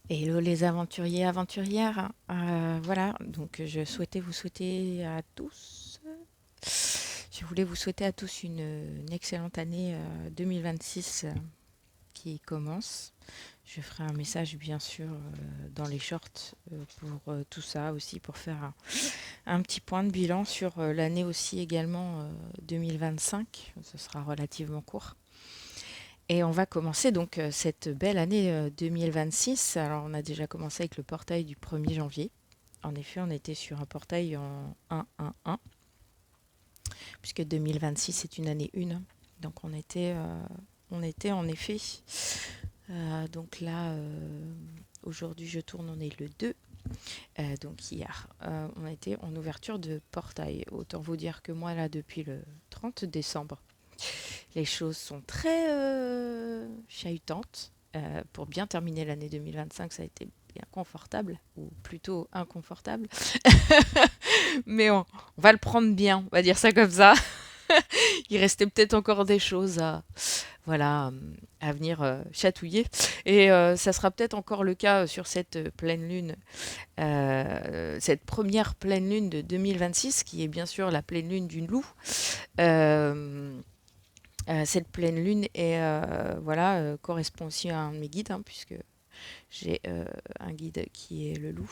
Hello les aventuriers, aventurières. Voilà, donc je souhaitais vous souhaiter à tous, je voulais vous souhaiter à tous une excellente année 2026 qui commence. Je ferai un message bien sûr dans les shorts pour tout ça aussi, pour faire un petit point de bilan sur l'année aussi également 2025. Ce sera relativement court. Et on va commencer donc cette belle année 2026. Alors on a déjà commencé avec le portail du 1er janvier. En effet, on était sur un portail en 1-1-1, puisque 2026 est une année 1. Donc on était en effet. Donc là, aujourd'hui je tourne, on est le 2. Donc hier, on était en ouverture de portail. Autant vous dire que moi là, depuis le 30 décembre, les choses sont très chahutantes. Pour bien terminer l'année 2025, ça a été bien confortable, ou plutôt inconfortable. Mais on va le prendre bien, on va dire ça comme ça. Il restait peut-être encore des choses voilà, à venir chatouiller. Et ça sera peut-être encore le cas sur cette pleine lune, cette première pleine lune de 2026, qui est bien sûr la pleine lune du loup. Euh, cette pleine lune voilà, correspond aussi à un de mes guides, hein, puisque j'ai un guide qui est le loup.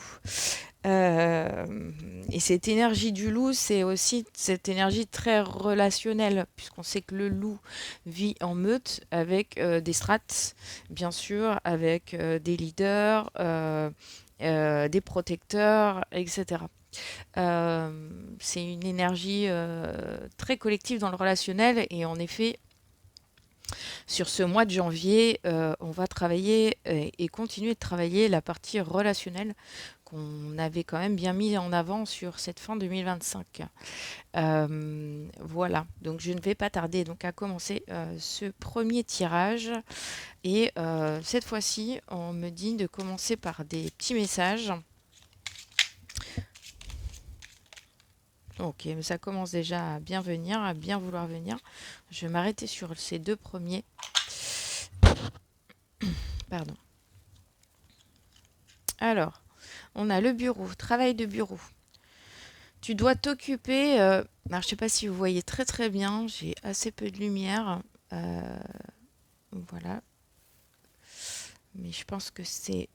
Et cette énergie du loup, c'est aussi cette énergie très relationnelle, puisqu'on sait que le loup vit en meute avec des strates, bien sûr, avec des leaders, des protecteurs, etc. C'est une énergie très collective dans le relationnel, et en effet, sur ce mois de janvier, on va travailler et continuer de travailler la partie relationnelle qu'on avait quand même bien mis en avant sur cette fin 2025. Voilà, donc je ne vais pas tarder donc à commencer ce premier tirage. Et cette fois-ci, on me dit de commencer par des petits messages. Ok, mais ça commence déjà à bien venir, à bien vouloir venir. Je vais m'arrêter sur ces deux premiers. Pardon. Alors, on a le bureau, travail de bureau. Tu dois t'occuper. Alors, je ne sais pas si vous voyez très très bien, j'ai assez peu de lumière. Euh, voilà, mais je pense que c'est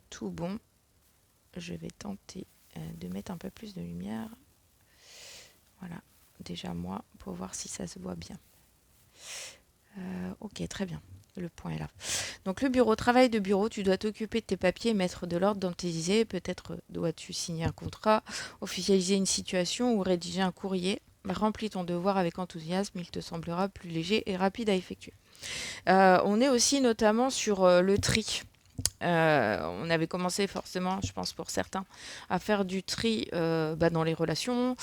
tout bon. Je vais tenter de mettre un peu plus de lumière. Voilà, déjà moi, pour voir si ça se voit bien. Ok, très bien. Le point est là. Donc le bureau, travail de bureau, tu dois t'occuper de tes papiers, mettre de l'ordre dans tes idées. Peut-être dois-tu signer un contrat, officialiser une situation ou rédiger un courrier. Remplis ton devoir avec enthousiasme, il te semblera plus léger et rapide à effectuer. On est aussi notamment sur le tri. On avait commencé forcément, je pense pour certains, à faire du tri dans les relations,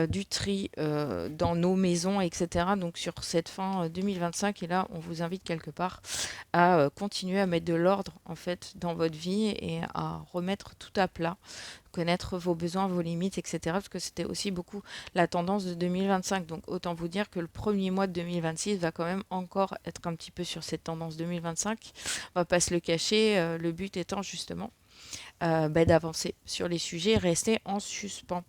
du tri dans nos maisons, etc. Donc sur cette fin 2025, et là, on vous invite quelque part à continuer à mettre de l'ordre en fait dans votre vie et à remettre tout à plat, connaître vos besoins, vos limites, etc. Parce que c'était aussi beaucoup la tendance de 2025. Donc autant vous dire que le premier mois de 2026 va quand même encore être un petit peu sur cette tendance 2025. On va pas se le cacher. Le but étant justement d'avancer sur les sujets, rester en suspens.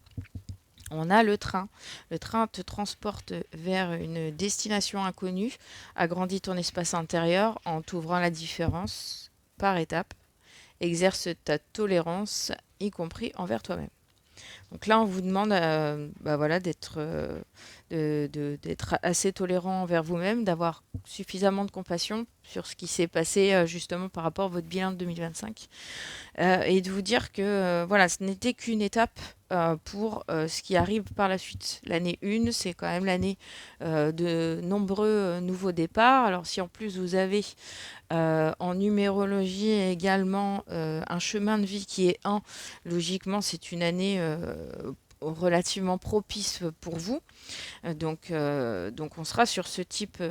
On a le train. Le train te transporte vers une destination inconnue, agrandit ton espace intérieur en t'ouvrant la différence par étapes, exerce ta tolérance, y compris envers toi-même. Donc là, on vous demande voilà, d'être assez tolérant envers vous-même, d'avoir suffisamment de compassion sur ce qui s'est passé justement par rapport à votre bilan de 2025 et de vous dire que voilà, ce n'était qu'une étape pour ce qui arrive par la suite. L'année 1, c'est quand même l'année de nombreux nouveaux départs. Alors si en plus vous avez en numérologie également un chemin de vie qui est 1, logiquement c'est une année relativement propice pour vous. Donc on sera sur ce type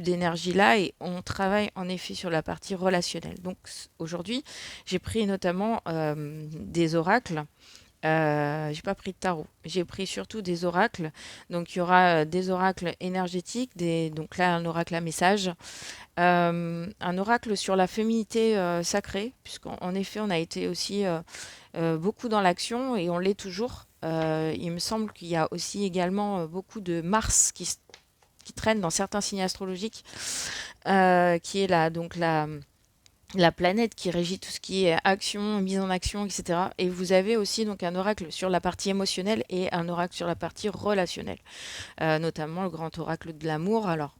d'énergie-là et on travaille en effet sur la partie relationnelle. Donc aujourd'hui, j'ai pris notamment des oracles J'ai pas pris de tarot. J'ai pris surtout des oracles. Donc il y aura des oracles énergétiques, donc là un oracle à message, un oracle sur la féminité sacrée, puisqu'en en effet on a été aussi beaucoup dans l'action et on l'est toujours. Il me semble qu'il y a aussi également beaucoup de Mars qui traîne dans certains signes astrologiques, qui est la planète qui régit tout ce qui est action, mise en action, etc. Et vous avez aussi donc un oracle sur la partie émotionnelle et un oracle sur la partie relationnelle, notamment le grand oracle de l'amour. Alors,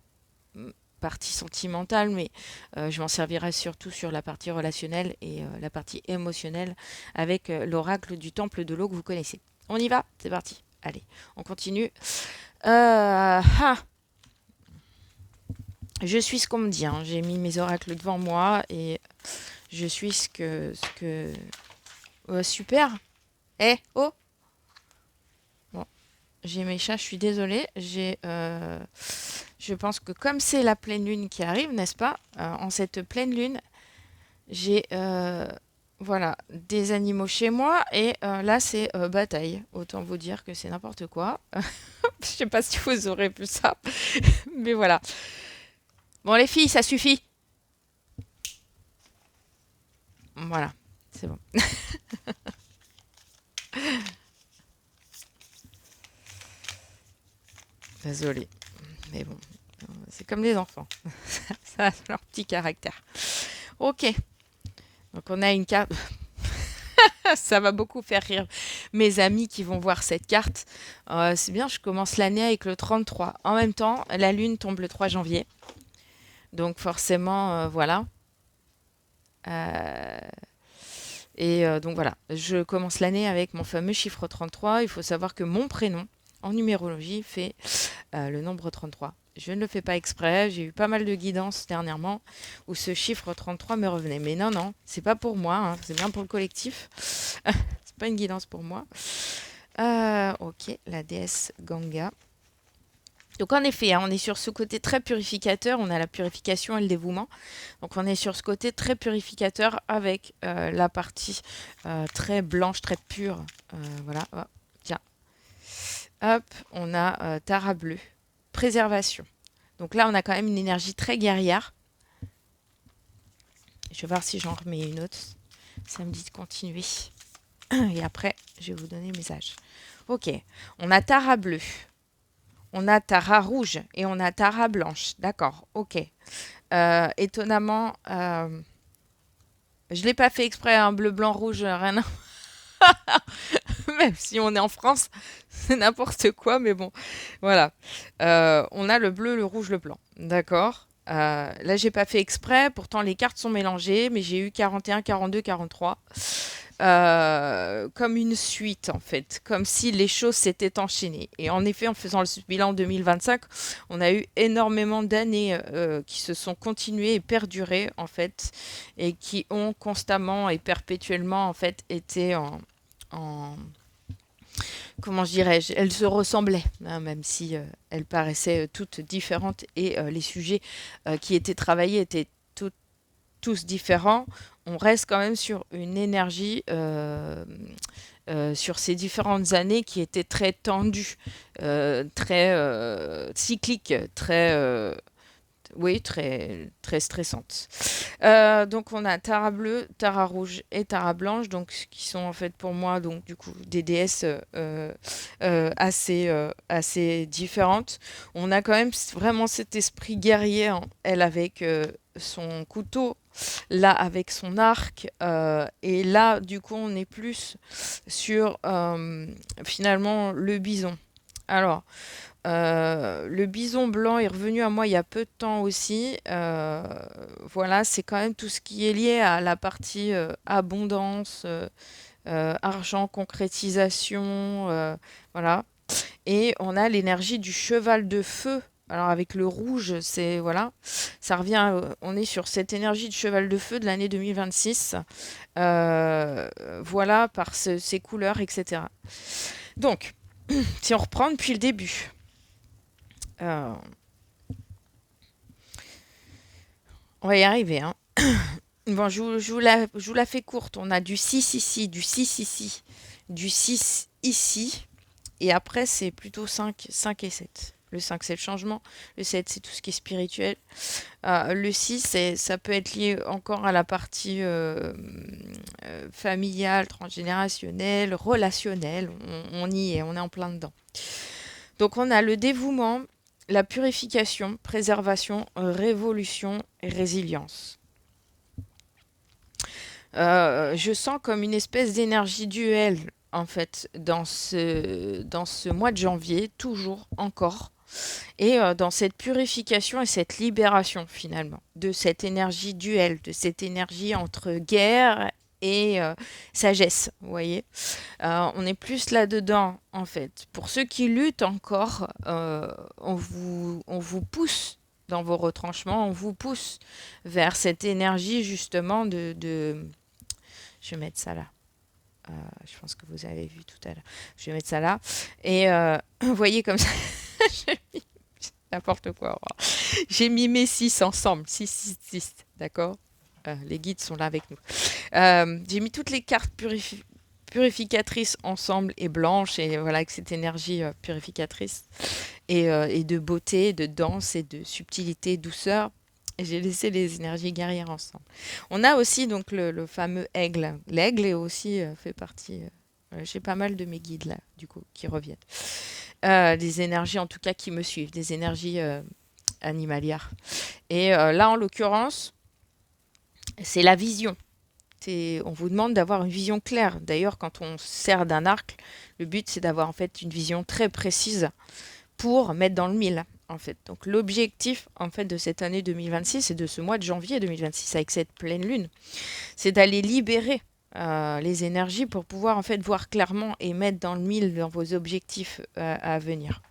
partie sentimentale, mais je m'en servirai surtout sur la partie relationnelle et la partie émotionnelle avec l'oracle du temple de l'eau que vous connaissez. On y va? C'est parti. Allez, on continue. Ah, je suis ce qu'on me dit, hein. J'ai mis mes oracles devant moi et je suis ce que... super. Eh, oh. Bon, j'ai mes chats, je suis désolée. Je pense que comme c'est la pleine lune qui arrive, n'est-ce pas? En cette pleine lune, j'ai voilà, des animaux chez moi et là c'est bataille. Autant vous dire que c'est n'importe quoi. Je sais pas si vous aurez vu ça, mais voilà. Bon les filles, ça suffit. Voilà, c'est bon. Désolée, mais bon, c'est comme les enfants. Ça a leur petit caractère. Ok, donc on a une carte. Ça va beaucoup faire rire mes amis qui vont voir cette carte. C'est bien, je commence l'année avec le 33. En même temps, la lune tombe le 3 janvier. Donc forcément, voilà. Euh, donc voilà, je commence l'année avec mon fameux chiffre 33. Il faut savoir que mon prénom, en numérologie, fait le nombre 33. Je ne le fais pas exprès, j'ai eu pas mal de guidance dernièrement où ce chiffre 33 me revenait. Mais non, non, c'est pas pour moi, hein, c'est bien pour le collectif. C'est pas une guidance pour moi. Ok, la déesse Ganga. Donc en effet, hein, on est sur ce côté très purificateur, on a la purification et le dévouement. Donc on est sur ce côté très purificateur avec la partie très blanche, très pure. Voilà, oh, tiens. Hop, on a Tara bleu, préservation. Donc là, on a quand même une énergie très guerrière. Je vais voir si j'en remets une autre. Ça me dit de continuer. Et après, je vais vous donner mes âges. Ok, on a Tara bleu. On a Tara rouge et on a Tara blanche. D'accord, ok. Étonnamment, je ne l'ai pas fait exprès, un bleu, blanc, rouge, rien. Même si on est en France, c'est n'importe quoi, mais bon, voilà. On a le bleu, le rouge, le blanc. D'accord. Là, j'ai pas fait exprès, pourtant les cartes sont mélangées, mais j'ai eu 41, 42, 43. Comme une suite en fait, comme si les choses s'étaient enchaînées. Et en effet, en faisant le bilan 2025, on a eu énormément d'années qui se sont continuées et perdurées en fait, et qui ont constamment et perpétuellement en fait été en comment je dirais-je, elles se ressemblaient, hein, même si elles paraissaient toutes différentes et les sujets qui étaient travaillés étaient tous différents. On reste quand même sur une énergie sur ces différentes années qui étaient très tendues, très cycliques, très oui, très, très stressante. Donc on a Tara bleue, Tara rouge et Tara blanche, donc qui sont en fait pour moi donc du coup des déesses assez différentes. On a quand même vraiment cet esprit guerrier, hein, elle avec son couteau, là avec son arc, et là du coup on est plus sur finalement le bison. Alors, le bison blanc est revenu à moi il y a peu de temps aussi. Voilà, c'est quand même tout ce qui est lié à la partie abondance, argent, concrétisation, voilà. Et on a l'énergie du cheval de feu. Alors avec le rouge, c'est voilà, ça revient. On est sur cette énergie de cheval de feu de l'année 2026. Voilà par ces couleurs, etc. Donc, si on reprend depuis le début. Euh, on va y arriver, hein. Bon, je vous la fais courte. On a du 6 ici, du 6 ici, du 6 ici. Et après, c'est plutôt 5 et 7. Le 5 c'est le changement. Le 7 c'est tout ce qui est spirituel. Le 6 ça peut être lié encore à la partie familiale, transgénérationnelle, relationnelle. On y est, on est en plein dedans. Donc, on a le dévouement, la purification, préservation, révolution et résilience. Je sens comme une espèce d'énergie duelle, en fait, dans ce mois de janvier, toujours, encore, et dans cette purification et cette libération, finalement, de cette énergie duelle, de cette énergie entre guerre et sagesse, vous voyez. On est plus là-dedans, en fait. Pour ceux qui luttent encore, on vous pousse dans vos retranchements, on vous pousse vers cette énergie, justement, je vais mettre ça là. Je pense que vous avez vu tout à l'heure. Je vais mettre ça là. Et vous voyez comme ça, j'ai mis n'importe quoi. J'ai mis mes 6 ensemble. 6, 6, 6. D'accord. Les guides sont là avec nous. J'ai mis toutes les cartes purificatrices ensemble et blanches. Et voilà, avec cette énergie purificatrice. Et de beauté, de danse et de subtilité, douceur. Et j'ai laissé les énergies guerrières ensemble. On a aussi donc le fameux aigle. L'aigle est aussi fait partie. J'ai pas mal de mes guides là, du coup, qui reviennent. Des énergies en tout cas qui me suivent, des énergies animalières. Et là, en l'occurrence, c'est la vision. On vous demande d'avoir une vision claire. D'ailleurs, quand on sert d'un arc, le but c'est d'avoir en fait une vision très précise pour mettre dans le mille, en fait. Donc l'objectif, en fait, de cette année 2026 et de ce mois de janvier 2026 avec cette pleine lune, c'est d'aller libérer les énergies pour pouvoir, en fait, voir clairement et mettre dans le mille dans vos objectifs à venir.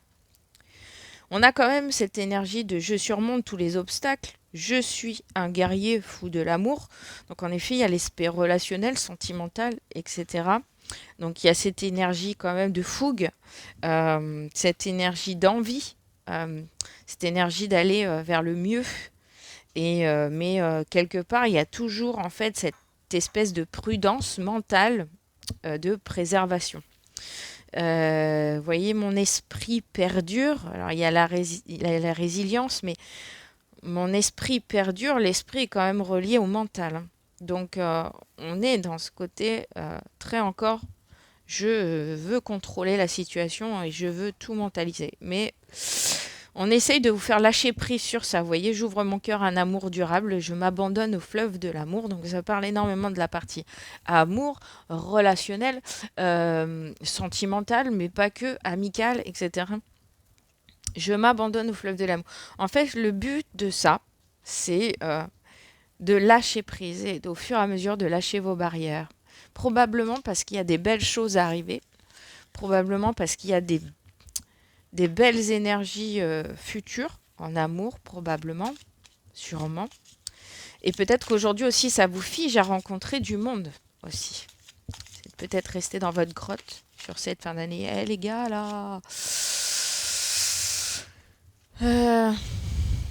On a quand même cette énergie de je surmonte tous les obstacles, je suis un guerrier fou de l'amour. Donc en effet, il y a l'aspect relationnel, sentimental, etc. Donc il y a cette énergie quand même de fougue, cette énergie d'envie, euh, cette énergie d'aller vers le mieux. Mais quelque part, il y a toujours en fait cette espèce de prudence mentale de préservation. Vous voyez, mon esprit perdure. Alors il y a il y a la résilience, mais mon esprit perdure. L'esprit est quand même relié au mental, hein. Donc on est dans ce côté très encore je veux contrôler la situation et je veux tout mentaliser. Mais on essaye de vous faire lâcher prise sur ça. Vous voyez, j'ouvre mon cœur à un amour durable, je m'abandonne au fleuve de l'amour. Donc ça parle énormément de la partie amour, relationnel, sentimental, mais pas que, amical, etc. Je m'abandonne au fleuve de l'amour. En fait, le but de ça, c'est de lâcher prise et au fur et à mesure de lâcher vos barrières. Probablement parce qu'il y a des belles choses à arriver. Probablement parce qu'il y a des belles énergies futures, en amour probablement, sûrement. Et peut-être qu'aujourd'hui aussi, ça vous fige à rencontrer du monde aussi. C'est peut-être rester dans votre grotte sur cette fin d'année. Eh les gars, là.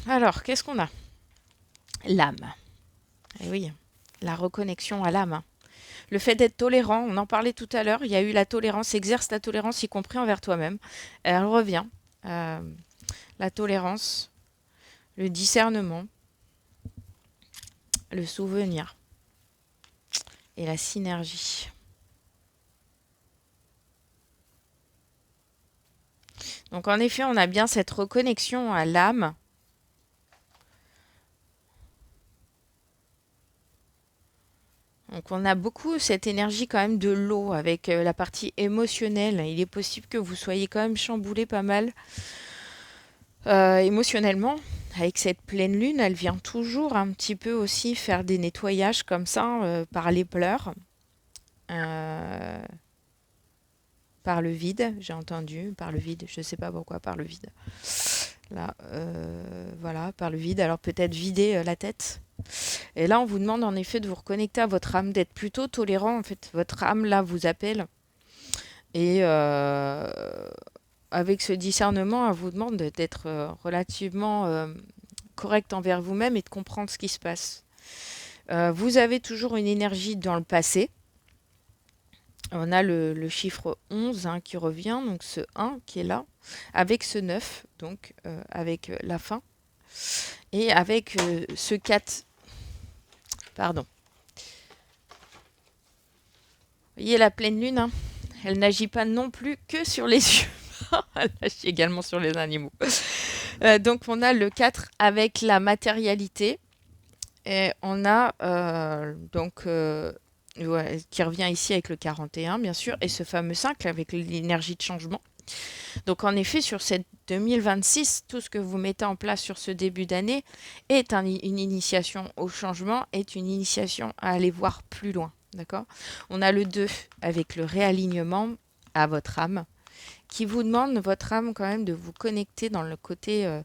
Alors, qu'est-ce qu'on a? L'âme. Eh oui, la reconnexion à l'âme. Le fait d'être tolérant, on en parlait tout à l'heure, il y a eu la tolérance, exerce ta tolérance, y compris envers toi-même. Elle revient. Euh, la tolérance, le discernement, le souvenir et la synergie. Donc en effet, on a bien cette reconnexion à l'âme. Donc on a beaucoup cette énergie quand même de l'eau avec la partie émotionnelle. Il est possible que vous soyez quand même chamboulé pas mal émotionnellement. Avec cette pleine lune, elle vient toujours un petit peu aussi faire des nettoyages comme ça par les pleurs. Euh, Par le vide, j'ai entendu, par le vide, je ne sais pas pourquoi, par le vide. Là, voilà, par le vide. Alors peut-être vider la tête. Et là, on vous demande en effet de vous reconnecter à votre âme, d'être plutôt tolérant. En fait, votre âme là vous appelle. Et avec ce discernement, elle vous demande d'être relativement correct envers vous-même et de comprendre ce qui se passe. Vous avez toujours une énergie dans le passé. On a le chiffre 11 hein, qui revient, donc ce 1 qui est là, avec ce 9, donc avec la fin, et avec ce 4, pardon. Vous voyez la pleine lune, hein, elle n'agit pas non plus que sur les humains, elle agit également sur les animaux. Donc on a le 4 avec la matérialité, et on a ouais, qui revient ici avec le 41, bien sûr, et ce fameux 5 avec l'énergie de changement. Donc en effet, sur cette 2026, tout ce que vous mettez en place sur ce début d'année est une initiation au changement, est une initiation à aller voir plus loin. D'accord ? On a le 2 avec le réalignement à votre âme, qui vous demande, votre âme, quand même, de vous connecter dans le côté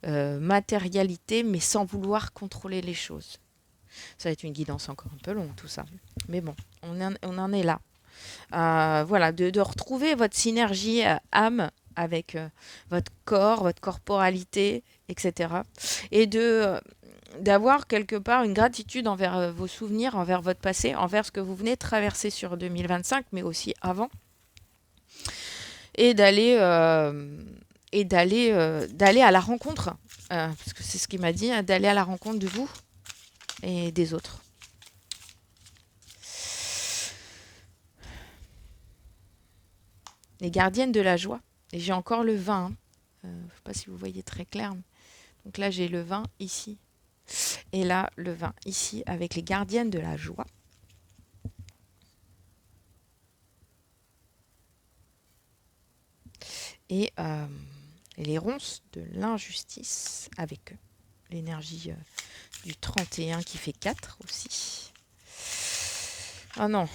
matérialité, mais sans vouloir contrôler les choses. Ça va être une guidance encore un peu longue, tout ça. Mais bon, on en est là. Voilà, de retrouver votre synergie âme avec votre corps, votre corporalité, etc. Et d'avoir quelque part une gratitude envers vos souvenirs, envers votre passé, envers ce que vous venez de traverser sur 2025, mais aussi avant. Et d'aller à la rencontre, parce que c'est ce qu'il m'a dit, hein, d'aller à la rencontre de vous et des autres. Les gardiennes de la joie. Et j'ai encore le 20. Je ne sais pas si vous voyez très clair. Donc là, j'ai le 20 ici. Et là, le 20 ici, avec les gardiennes de la joie. Et les ronces de l'injustice avec eux. L'énergie du 31 qui fait 4 aussi. Ah non,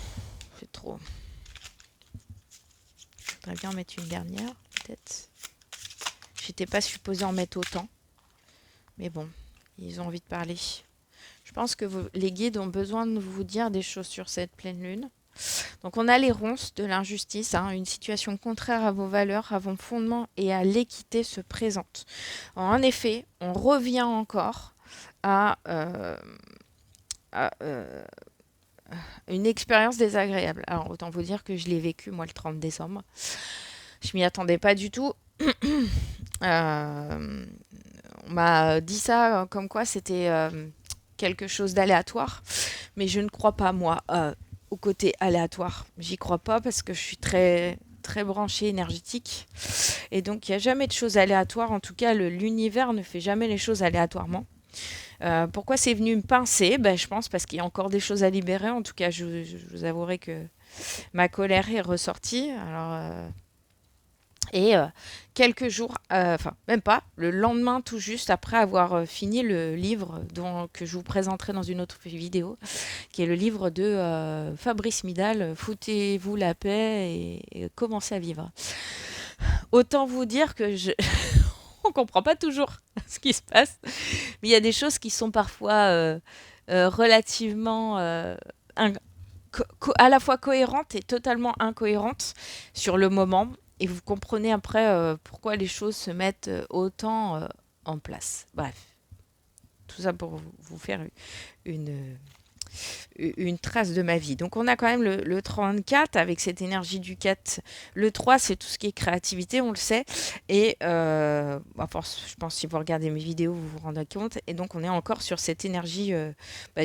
c'est trop. Je voudrais bien en mettre une dernière, peut-être. J'étais pas supposée en mettre autant. Mais bon, ils ont envie de parler. Je pense que les guides ont besoin de vous dire des choses sur cette pleine lune. Donc on a les ronces de l'injustice, hein, une situation contraire à vos valeurs, à vos fondements et à l'équité se présente. En effet, on revient encore à une expérience désagréable. Alors autant vous dire que je l'ai vécu moi le 30 décembre. Je m'y attendais pas du tout. On m'a dit ça comme quoi c'était quelque chose d'aléatoire, mais je ne crois pas moi au côté aléatoire. J'y crois pas parce que je suis très très branchée énergétique et donc il n'y a jamais de choses aléatoires. En tout cas, l'univers ne fait jamais les choses aléatoirement. Pourquoi c'est venu me pincer? Je pense parce qu'il y a encore des choses à libérer. En tout cas, je vous avouerai que ma colère est ressortie. Alors, et quelques jours, enfin même pas, le lendemain tout juste après avoir fini le livre que je vous présenterai dans une autre vidéo, qui est le livre de Fabrice Midal, Foutez-vous la paix et commencez à vivre. Autant vous dire que on comprend pas toujours ce qui se passe, mais il y a des choses qui sont parfois relativement à la fois cohérentes et totalement incohérentes sur le moment. Et vous comprenez après pourquoi les choses se mettent autant en place. Bref, tout ça pour vous faire une trace de ma vie. Donc on a quand même le 34 avec cette énergie du 4. Le 3, c'est tout ce qui est créativité, on le sait. Et je pense que si vous regardez mes vidéos, vous vous rendez compte. Et donc on est encore sur cette énergie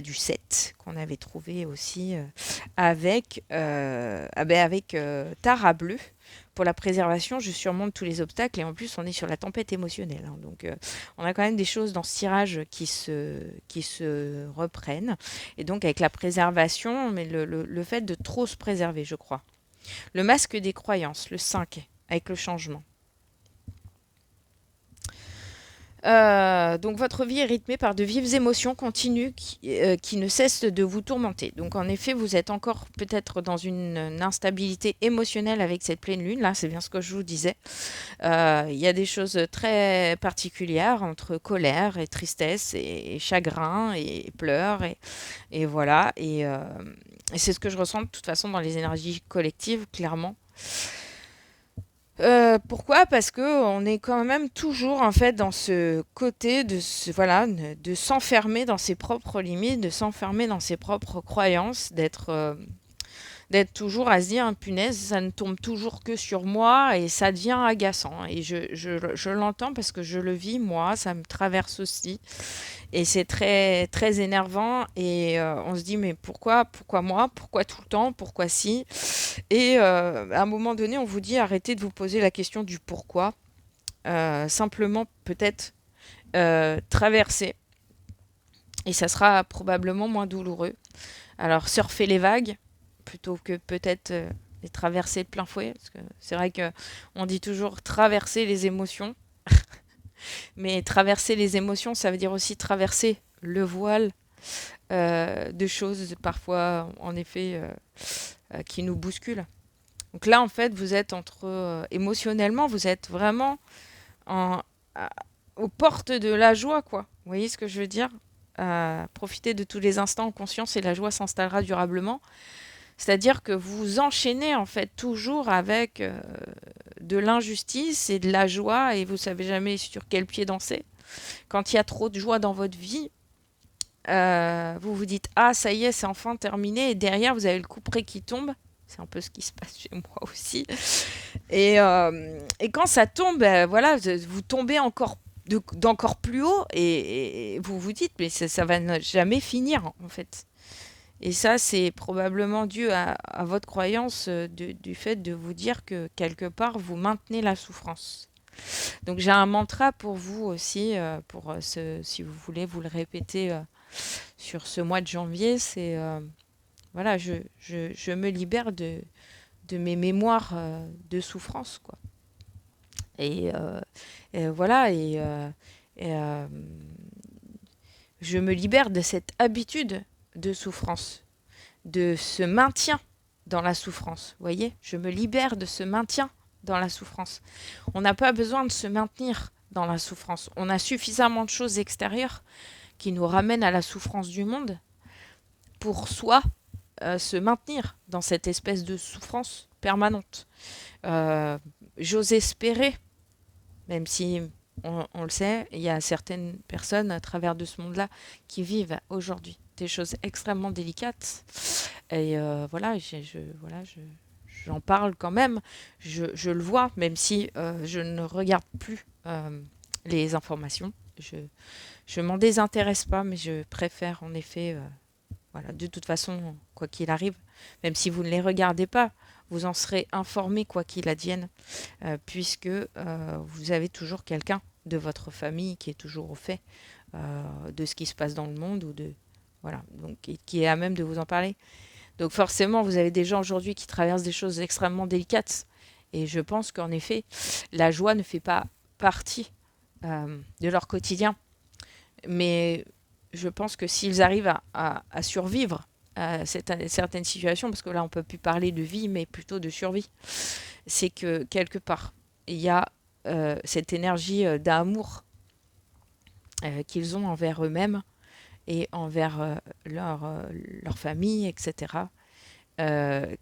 du 7 qu'on avait trouvé aussi avec Tara Bleu. Pour la préservation, je surmonte tous les obstacles et en plus, on est sur la tempête émotionnelle. Hein. Donc, on a quand même des choses dans ce tirage qui se reprennent. Et donc, avec la préservation, mais le fait de trop se préserver, je crois. Le masque des croyances, le 5, avec le changement. Donc votre vie est rythmée par de vives émotions continues qui ne cessent de vous tourmenter. Donc en effet, vous êtes encore peut-être dans une instabilité émotionnelle avec cette pleine lune. Là, c'est bien ce que je vous disais. Il y a des choses très particulières entre colère et tristesse et chagrin et pleurs et voilà. Et c'est ce que je ressens de toute façon dans les énergies collectives, clairement. Pourquoi? Parce que on est quand même toujours en fait dans ce côté voilà, de s'enfermer dans ses propres limites, de s'enfermer dans ses propres croyances, d'être toujours à se dire, punaise, ça ne tombe toujours que sur moi et ça devient agaçant. Et je l'entends parce que je le vis, moi, ça me traverse aussi. Et c'est très, très énervant. Et on se dit, mais pourquoi moi? Pourquoi tout le temps? Pourquoi si? Et à un moment donné, on vous dit, arrêtez de vous poser la question du pourquoi. Simplement, peut-être traverser. Et ça sera probablement moins douloureux. Alors, surfer les vagues, plutôt que peut-être les traverser de plein fouet. Parce que c'est vrai que on dit toujours traverser les émotions. Mais traverser les émotions, ça veut dire aussi traverser le voile de choses, parfois, en effet, qui nous bousculent. Donc là, en fait, vous êtes émotionnellement, vous êtes vraiment en, à- aux portes de la joie, quoi. Vous voyez ce que je veux dire? Profitez de tous les instants en conscience et la joie s'installera durablement. C'est-à-dire que vous enchaînez en fait toujours avec de l'injustice et de la joie et vous savez jamais sur quel pied danser. Quand il y a trop de joie dans votre vie, vous vous dites ah ça y est c'est enfin terminé et derrière vous avez le couperet qui tombe. C'est un peu ce qui se passe chez moi aussi. Et quand ça tombe, voilà, vous tombez encore d'encore plus haut et vous vous dites mais ça va jamais finir en fait. Et ça, c'est probablement dû à votre croyance du fait de vous dire que quelque part, vous maintenez la souffrance. Donc j'ai un mantra pour vous aussi, si vous voulez vous le répéter sur ce mois de janvier, c'est voilà, je me libère de mes mémoires de souffrance, quoi. Et, voilà, et, je me libère de cette habitude de souffrance, de ce maintien dans la souffrance. Vous voyez, je me libère de ce maintien dans la souffrance. On n'a pas besoin de se maintenir dans la souffrance. On a suffisamment de choses extérieures qui nous ramènent à la souffrance du monde pour soi se maintenir dans cette espèce de souffrance permanente. Euh, J'ose espérer, même si on le sait, il y a certaines personnes à travers de ce monde-là qui vivent aujourd'hui des choses extrêmement délicates. Et voilà, j'en parle quand même. Je le vois, même si je ne regarde plus les informations. Je m'en désintéresse pas, mais je préfère en effet, voilà, de toute façon, quoi qu'il arrive, même si vous ne les regardez pas, vous en serez informé quoi qu'il advienne, puisque vous avez toujours quelqu'un de votre famille qui est toujours au fait de ce qui se passe dans le monde ou de voilà, donc qui est à même de vous en parler. Donc forcément, vous avez des gens aujourd'hui qui traversent des choses extrêmement délicates. Et je pense qu'en effet, la joie ne fait pas partie de leur quotidien. Mais je pense que s'ils arrivent à survivre à certaines situations, parce que là, on ne peut plus parler de vie, mais plutôt de survie, c'est que quelque part, il y a cette énergie d'amour qu'ils ont envers eux-mêmes et envers leur famille, etc.,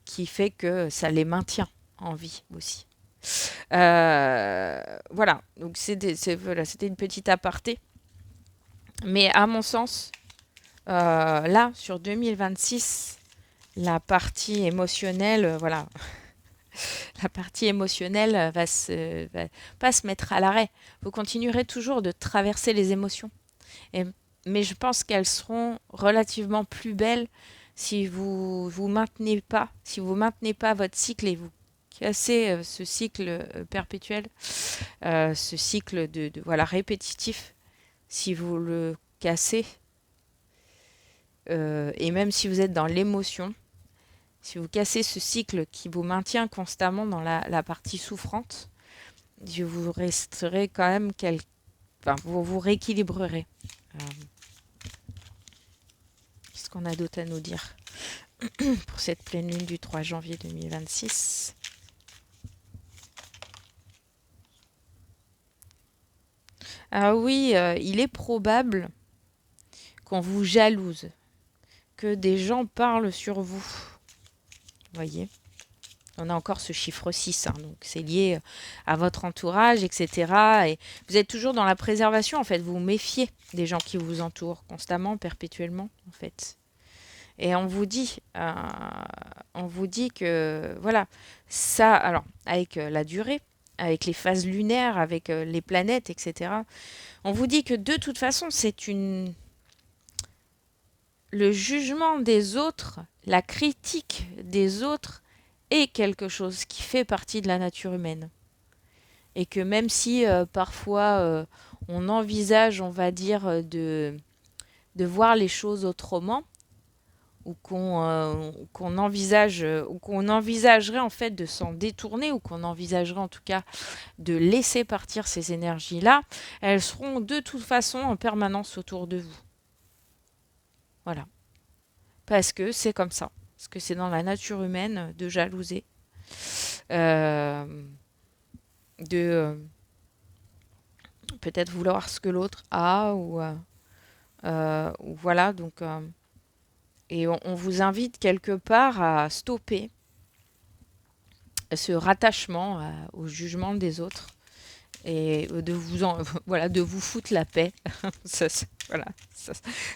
qui fait que ça les maintient en vie aussi. Voilà, donc voilà, c'était une petite aparté. Mais à mon sens, là, sur 2026, la partie émotionnelle, voilà, la partie émotionnelle va pas se mettre à l'arrêt. Vous continuerez toujours de traverser les émotions. Et- mais je pense qu'elles seront relativement plus belles si vous maintenez pas votre cycle et vous cassez ce cycle perpétuel, ce cycle voilà répétitif. Si vous le cassez, et même si vous êtes dans l'émotion, si vous cassez ce cycle qui vous maintient constamment dans la partie souffrante, vous resterez quand même enfin, vous vous rééquilibrerez. Euh, Qu'est-ce qu'on a d'autre à nous dire pour cette pleine lune du 3 janvier 2026? Ah oui, il est probable qu'on vous jalouse, que des gens parlent sur vous. Voyez. On a encore ce chiffre 6, hein, donc c'est lié à votre entourage, etc. Et vous êtes toujours dans la préservation, en fait. Vous vous méfiez des gens qui vous entourent constamment, perpétuellement, en fait. Et on vous dit que, voilà, ça, alors, avec la durée, avec les phases lunaires, avec les planètes, etc., on vous dit que de toute façon, le jugement des autres, la critique des autres est quelque chose qui fait partie de la nature humaine. Et que même si parfois on envisage, on va dire, de voir les choses autrement, ou qu'on envisage, ou qu'on envisagerait en fait de s'en détourner, ou qu'on envisagerait en tout cas de laisser partir ces énergies-là, elles seront de toute façon en permanence autour de vous. Voilà. Parce que c'est comme ça. Parce que c'est dans la nature humaine de jalouser, euh, de peut-être vouloir ce que l'autre a, ou voilà. Donc, et on vous invite quelque part à stopper ce rattachement au jugement des autres et voilà, de vous foutre la paix. Voilà,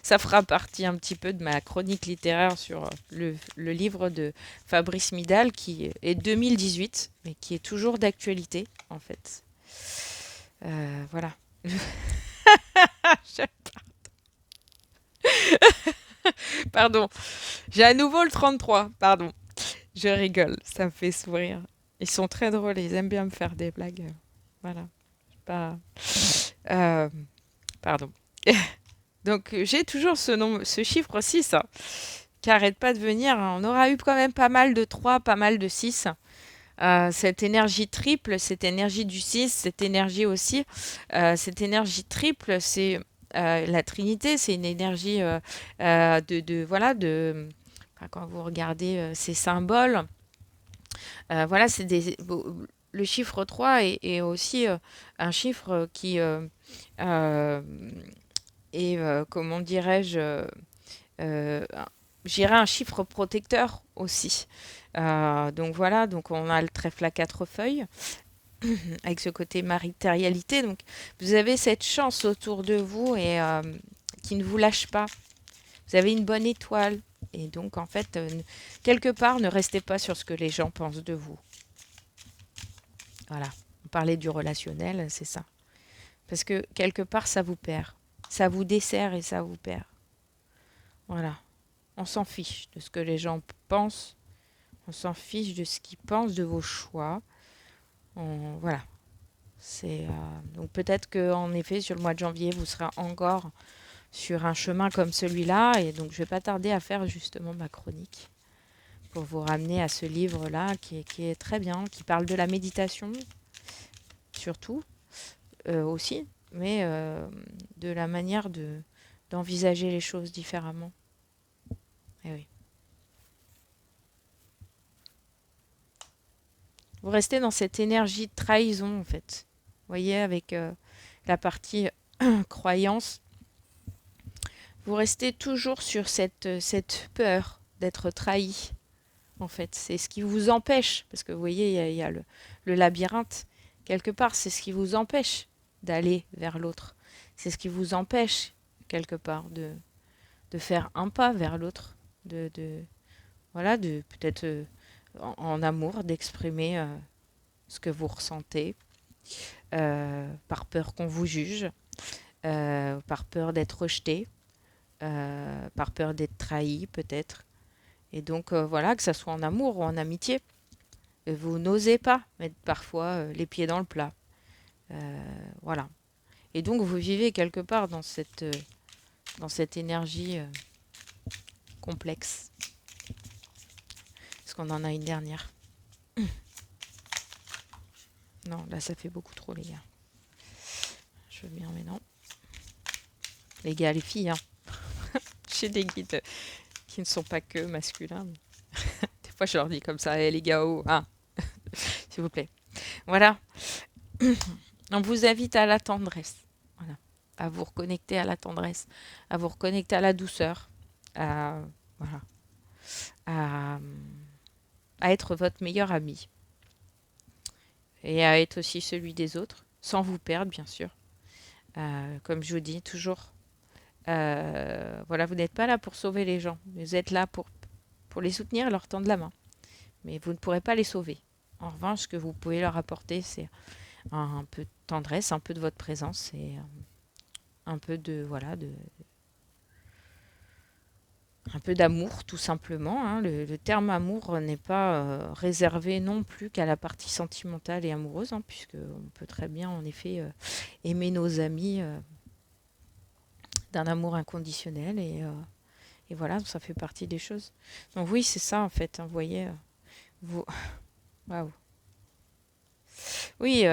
ça fera partie un petit peu de ma chronique littéraire sur le livre de Fabrice Midal qui est 2018, mais qui est toujours d'actualité en fait. Voilà. Pardon, j'ai à nouveau le 33, pardon. Je rigole, ça me fait sourire. Ils sont très drôles, ils aiment bien me faire des blagues. Voilà. Pas... Euh, pardon. Donc j'ai toujours ce chiffre 6 hein, qui arrête pas de venir. On aura eu quand même pas mal de 3, pas mal de 6. Cette énergie triple, cette énergie du 6, cette énergie aussi, cette énergie triple, c'est la Trinité, c'est une énergie voilà, enfin, quand vous regardez ces symboles, voilà, le chiffre 3 est aussi un chiffre qui euh, est, comment dirais-je, euh, j'irais un chiffre protecteur aussi. Donc voilà, donc on a le trèfle à 4 feuilles avec ce côté matérialité. Donc vous avez cette chance autour de vous et qui ne vous lâche pas. Vous avez une bonne étoile. Et donc en fait, quelque part, ne restez pas sur ce que les gens pensent de vous. Voilà. On parlait du relationnel, c'est ça. Parce que quelque part, ça vous perd. Ça vous dessert et ça vous perd. Voilà. On s'en fiche de ce que les gens pensent. On s'en fiche de ce qu'ils pensent de vos choix. Voilà. Donc peut-être qu'en effet, sur le mois de janvier, vous serez encore sur un chemin comme celui-là. Et donc, je ne vais pas tarder à faire justement ma chronique pour vous ramener à ce livre-là qui est très bien, qui parle de la méditation, surtout, aussi, mais de la manière d'envisager les choses différemment. Eh oui. Vous restez dans cette énergie de trahison, en fait. Vous voyez, avec la partie croyance, vous restez toujours sur cette peur d'être trahi, en fait. C'est ce qui vous empêche, parce que vous voyez, il y a le labyrinthe. Quelque part, c'est ce qui vous empêche d'aller vers l'autre. C'est ce qui vous empêche, quelque part, de faire un pas vers l'autre. Voilà, de peut-être en amour, d'exprimer ce que vous ressentez, par peur qu'on vous juge, par peur d'être rejeté, par peur d'être trahi peut-être. Et donc voilà, que ça soit en amour ou en amitié, vous n'osez pas mettre parfois les pieds dans le plat. Voilà. Et donc vous vivez quelque part dans cette énergie complexe. Parce qu'on en a une dernière. Non, là ça fait beaucoup trop les gars. Je veux bien, mais non. Les gars, les filles, hein. J'ai des guides qui ne sont pas que masculins. Des fois, je leur dis comme ça, les gars, oh, hein, s'il vous plaît. Voilà. On vous invite à la tendresse. Voilà. À vous reconnecter à la tendresse, à vous reconnecter à la douceur, à, voilà, à, à être votre meilleur ami et à être aussi celui des autres, sans vous perdre, bien sûr. Comme je vous dis toujours, voilà, vous n'êtes pas là pour sauver les gens. Vous êtes là pour les soutenir et leur tendre la main. Mais vous ne pourrez pas les sauver. En revanche, ce que vous pouvez leur apporter, c'est un peu de tendresse, un peu de votre présence et un peu de voilà de un peu d'amour tout simplement, hein. Le terme amour n'est pas réservé non plus qu'à la partie sentimentale et amoureuse, hein, puisque on peut très bien en effet aimer nos amis d'un amour inconditionnel et voilà, ça fait partie des choses. Donc oui, c'est ça en fait, hein, vous voyez, vous, waouh. Oui,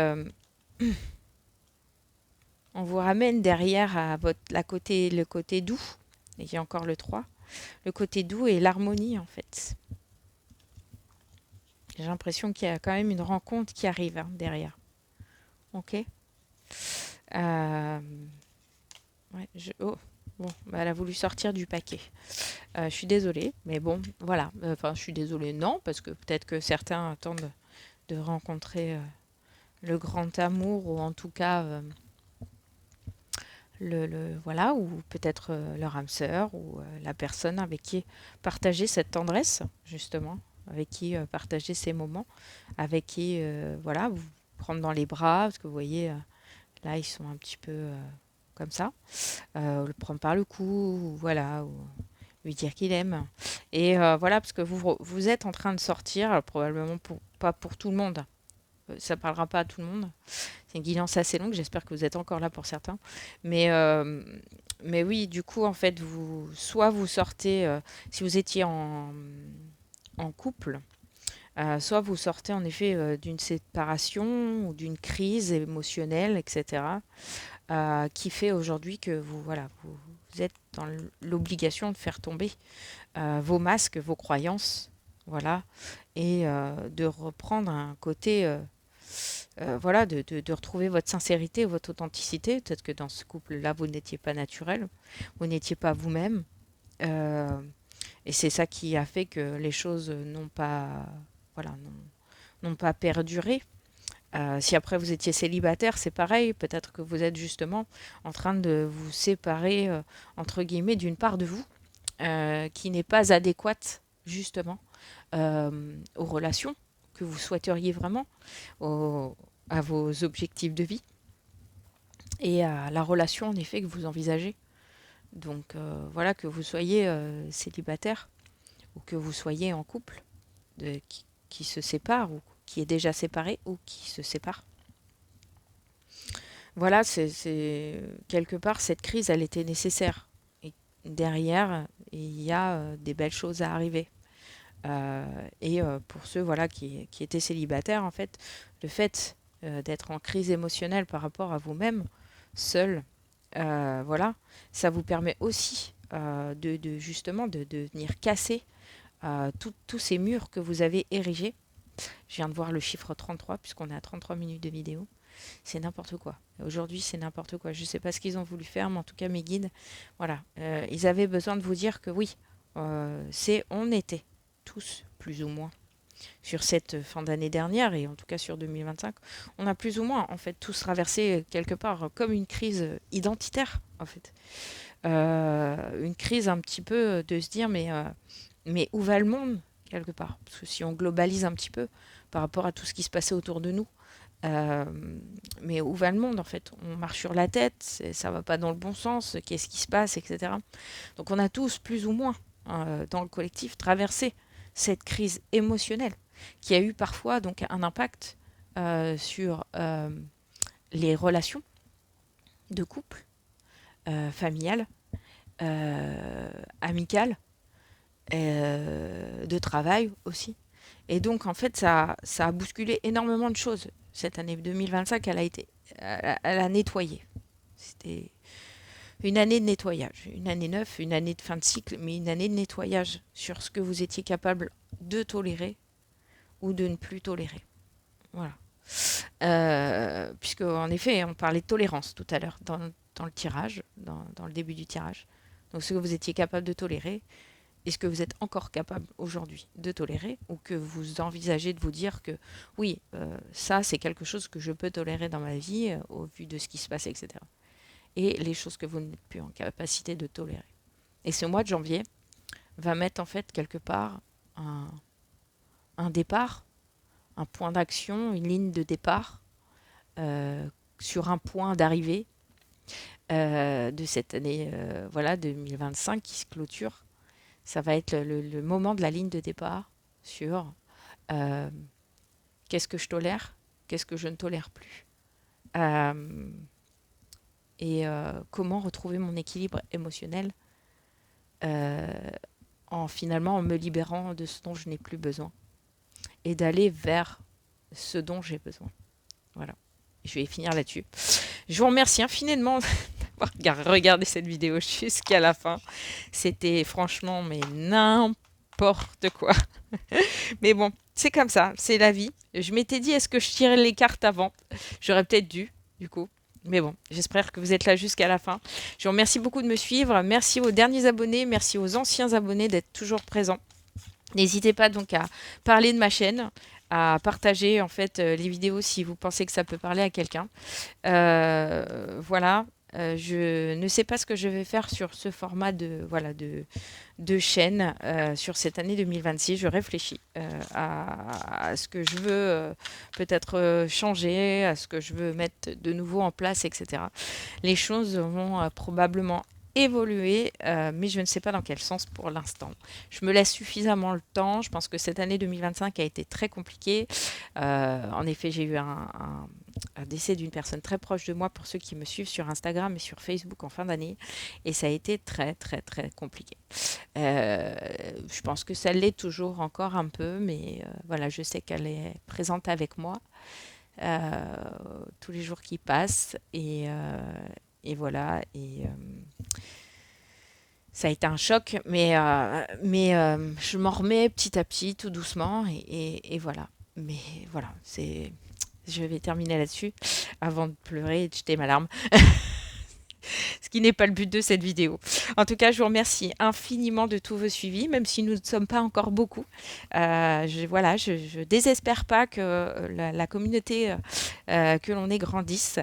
on vous ramène derrière à le côté doux, et il y a encore le 3. Le côté doux et l'harmonie en fait. J'ai l'impression qu'il y a quand même une rencontre qui arrive, hein, derrière. Ok. Euh, ouais, oh, bon, bah, elle a voulu sortir du paquet. Je suis désolée, mais bon, voilà. Enfin, je suis désolée, non, parce que peut-être que certains attendent de rencontrer le grand amour, ou en tout cas, voilà, ou peut-être leur âme sœur, ou la personne avec qui partager cette tendresse, justement, avec qui partager ces moments, avec qui, voilà, vous prendre dans les bras, parce que vous voyez, là, ils sont un petit peu comme ça, le prendre par le cou, ou voilà, ou lui dire qu'il aime. Et voilà, parce que vous êtes en train de sortir, alors probablement pas pour tout le monde, ça parlera pas à tout le monde. C'est une guidance assez longue, j'espère que vous êtes encore là pour certains. Mais, euh, mais oui, du coup, en fait, soit vous sortez, si vous étiez en couple, soit vous sortez en effet d'une séparation ou d'une crise émotionnelle, etc., qui fait aujourd'hui que voilà, vous êtes dans l'obligation de faire tomber vos masques, vos croyances, voilà, et de reprendre un côté, voilà, de retrouver votre sincérité, votre authenticité. Peut-être que dans ce couple-là, vous n'étiez pas naturel, vous n'étiez pas vous-même, euh, et c'est ça qui a fait que les choses n'ont pas, voilà, n'ont pas perduré. Si après vous étiez célibataire, c'est pareil. Peut-être que vous êtes justement en train de vous séparer, entre guillemets, d'une part de vous qui n'est pas adéquate, justement, aux relations que vous souhaiteriez vraiment, aux- à vos objectifs de vie et à la relation, en effet, que vous envisagez. Donc, voilà, que vous soyez célibataire ou que vous soyez en couple, qui se sépare ou qui est déjà séparé ou qui se sépare. Voilà, quelque part, cette crise, elle était nécessaire. Et derrière, il y a des belles choses à arriver. Et pour ceux voilà, qui étaient célibataires, en fait, le fait d'être en crise émotionnelle par rapport à vous-même, seul, voilà, ça vous permet aussi justement de venir casser tous ces murs que vous avez érigés. Je viens de voir le chiffre 33 puisqu'on est à 33 minutes de vidéo. C'est n'importe quoi. Aujourd'hui, c'est n'importe quoi. Je ne sais pas ce qu'ils ont voulu faire, mais en tout cas, mes guides, voilà, ils avaient besoin de vous dire que oui, on était tous plus ou moins sur cette fin d'année dernière et en tout cas sur 2025, on a plus ou moins en fait tous traversé quelque part comme une crise identitaire en fait. Une crise un petit peu de se dire mais où va le monde quelque part? Parce que si on globalise un petit peu par rapport à tout ce qui se passait autour de nous, euh, mais où va le monde en fait? On marche sur la tête, ça va pas dans le bon sens, qu'est-ce qui se passe, etc. Donc on a tous plus ou moins dans le collectif traversé cette crise émotionnelle qui a eu parfois donc un impact sur les relations de couple, familiales, amicales, de travail aussi. Et donc, en fait, ça a bousculé énormément de choses. Cette année 2025, elle a nettoyé. C'était une année de nettoyage, une année neuve, une année de fin de cycle, mais une année de nettoyage sur ce que vous étiez capable de tolérer ou de ne plus tolérer. Voilà. Puisque, en effet, on parlait de tolérance tout à l'heure dans le tirage, dans le début du tirage. Donc, ce que vous étiez capable de tolérer est-ce que vous êtes encore capable aujourd'hui de tolérer ou que vous envisagez de vous dire que oui, ça c'est quelque chose que je peux tolérer dans ma vie au vu de ce qui se passe, etc. Et les choses que vous n'êtes plus en capacité de tolérer. Et ce mois de janvier va mettre en fait quelque part un, un départ, un point d'action, une ligne de départ euh, sur un point d'arrivée de cette année voilà 2025 qui se clôture. Ça va être le moment de la ligne de départ sur euh, qu'est-ce que je tolère, qu'est-ce que je ne tolère plus, euh, et comment retrouver mon équilibre émotionnel euh, en finalement en me libérant de ce dont je n'ai plus besoin et d'aller vers ce dont j'ai besoin. Voilà. Je vais finir là-dessus. Je vous remercie infiniment d'avoir regardé cette vidéo jusqu'à la fin. C'était franchement mais n'importe quoi. Mais bon, c'est comme ça, c'est la vie. Je m'étais dit, est-ce que je tirais les cartes avant? J'aurais peut-être dû, du coup. Mais bon, j'espère que vous êtes là jusqu'à la fin. Je vous remercie beaucoup de me suivre. Merci aux derniers abonnés, merci aux anciens abonnés d'être toujours présents. N'hésitez pas donc à parler de ma chaîne, à partager en fait les vidéos si vous pensez que ça peut parler à quelqu'un. Voilà. Je ne sais pas ce que je vais faire sur ce format de chaîne sur cette année 2026. Je réfléchis à ce que je veux peut-être changer, à ce que je veux mettre de nouveau en place, etc. Les choses vont probablement évoluer, mais je ne sais pas dans quel sens pour l'instant. Je me laisse suffisamment le temps. Je pense que cette année 2025 a été très compliquée. En effet, j'ai eu un décès d'une personne très proche de moi pour ceux qui me suivent sur Instagram et sur Facebook en fin d'année. Et ça a été très, très, très compliqué. Euh, je pense que ça l'est toujours encore un peu, mais voilà, je sais qu'elle est présente avec moi euh, tous les jours qui passent. Et voilà. Et ça a été un choc, mais je m'en remets petit à petit, tout doucement. Et voilà. Mais voilà, je vais terminer là-dessus avant de pleurer et de jeter ma larme. Ce qui n'est pas le but de cette vidéo. En tout cas, je vous remercie infiniment de tous vos suivis, même si nous ne sommes pas encore beaucoup. Voilà, je désespère pas que la communauté que l'on ait grandisse.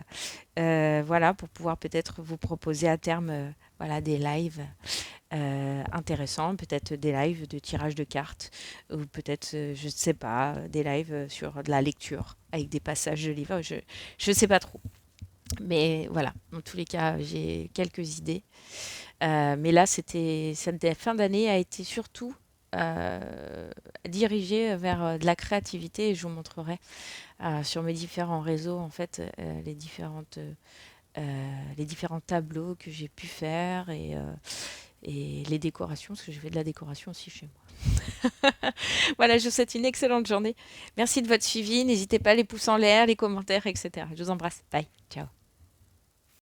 Voilà, pour pouvoir peut-être vous proposer à terme voilà, des lives intéressants, peut-être des lives de tirage de cartes, ou peut-être, je ne sais pas, des lives sur de la lecture avec des passages de livres. Je ne sais pas trop. Mais voilà, dans tous les cas, j'ai quelques idées. Mais là, cette fin d'année a été surtout dirigée vers de la créativité et je vous montrerai sur mes différents réseaux, en fait, les différents tableaux que j'ai pu faire et les décorations, parce que je fais de la décoration aussi chez moi. Voilà, je vous souhaite une excellente journée. Merci de votre suivi. N'hésitez pas, les pouces en l'air, les commentaires, etc. Je vous embrasse. Bye. Ciao.